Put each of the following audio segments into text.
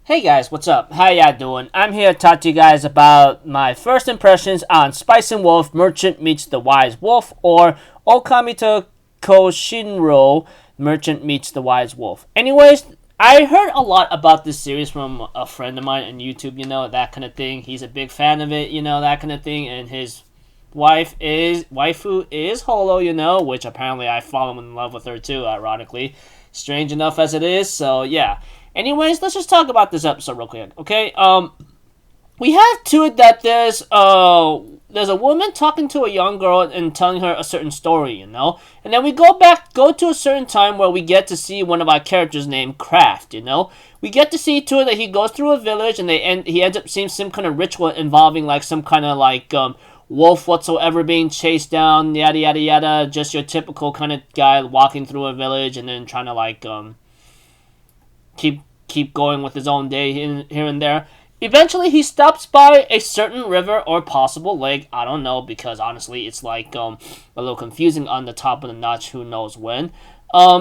Hey guys, what's up? How ya doing? I'm here to talk to you guys about my first impressions on Spice and Wolf Merchant Meets the Wise Wolf, or Okamito Koshinro Merchant Meets the Wise Wolf. Anyways, I heard a lot about this series from a friend of mine on YouTube, that kind of thing. He's a big fan of it, that kind of thing, and his waifu is Holo, which apparently I fall in love with her too, ironically. Strange enough as it is, so yeah. Anyways, let's just talk about this episode real quick, okay? We have to it that there's a woman talking to a young girl and telling her a certain story, and then we go to a certain time where we get to see one of our characters named Kraft, We get to see to it that he goes through a village and he ends up seeing some kind of ritual involving like some kind of like wolf whatsoever being chased down, yada yada yada, just your typical kind of guy walking through a village and then trying to like keep going with his own day here and there. Eventually, he stops by a certain river or possible lake. I don't know, because honestly, it's like a little confusing on the top of the notch. Who knows when?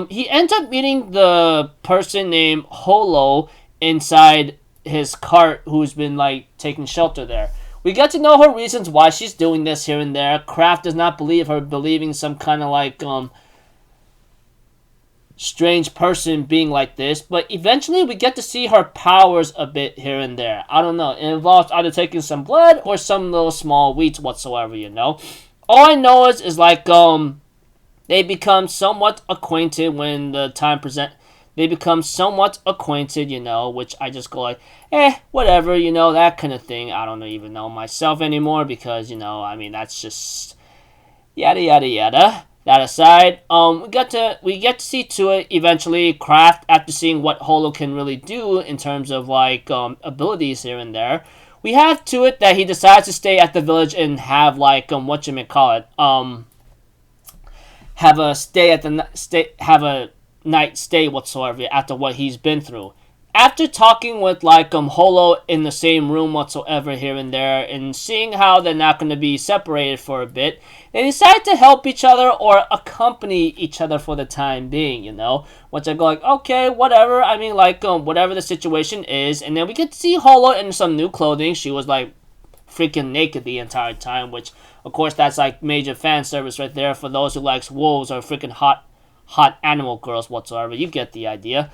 He ends up meeting the person named Holo inside his cart, who's been like taking shelter there. We get to know her reasons why she's doing this here and there. Kraft does not believe her believing some kind of like strange person being like this, but eventually we get to see her powers a bit here and there. I don't know. It involves either taking some blood or some little small wheats whatsoever, All I know is like they become somewhat acquainted when the time present. They become somewhat acquainted, which I just go like, whatever, that kind of thing. I don't even know myself anymore because, that's just yada yada yada. That aside, we get to see to it eventually. Kraft, after seeing what Holo can really do in terms of like abilities here and there, we have to it that he decides to stay at the village and have like have a night stay whatsoever after what he's been through. After talking with like Holo in the same room whatsoever here and there, and seeing how they're not going to be separated for a bit, they decide to help each other or accompany each other for the time being, Which I go like, okay, whatever. I mean, like whatever the situation is, and then we get to see Holo in some new clothing. She was like freaking naked the entire time, which of course that's like major fan service right there for those who likes wolves or freaking hot animal girls whatsoever. You get the idea.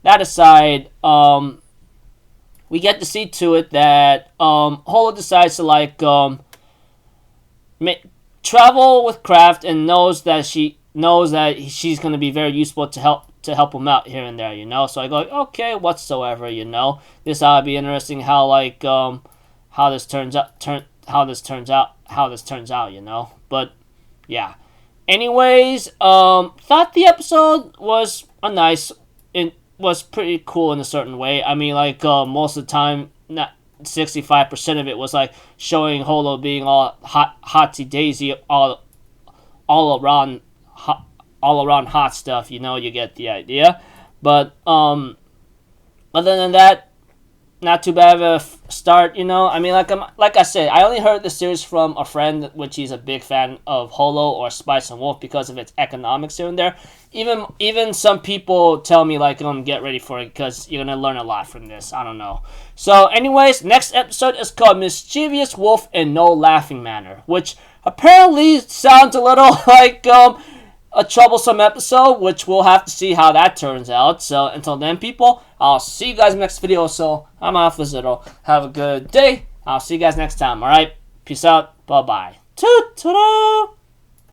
That aside, we get to see to it that Holo decides to like travel with Kraft and knows that she's going to be very useful to help him out here and there, So I go like, okay, whatsoever, This ought to be interesting how like how this turns out, But yeah. Anyways, thought the episode was was pretty cool in a certain way. I mean, like, most of the time, not 65% of it was, like, showing Holo being all hotsy-daisy, all around hot stuff, you get the idea. But, other than that, not too bad of a start, I mean, like I said, I only heard the series from a friend, which he's a big fan of Holo or Spice and Wolf because of its economics here and there. Even some people tell me, like, get ready for it because you're going to learn a lot from this. I don't know. So, anyways, next episode is called Mischievous Wolf in No Laughing Manner, which apparently sounds a little like, a troublesome episode, which we'll have to see how that turns out. So until then, people, I'll see you guys in the next video. So I'm off the Zittle. Have a good day. I'll see you guys next time. All right. Peace out. Bye bye. Toot toot.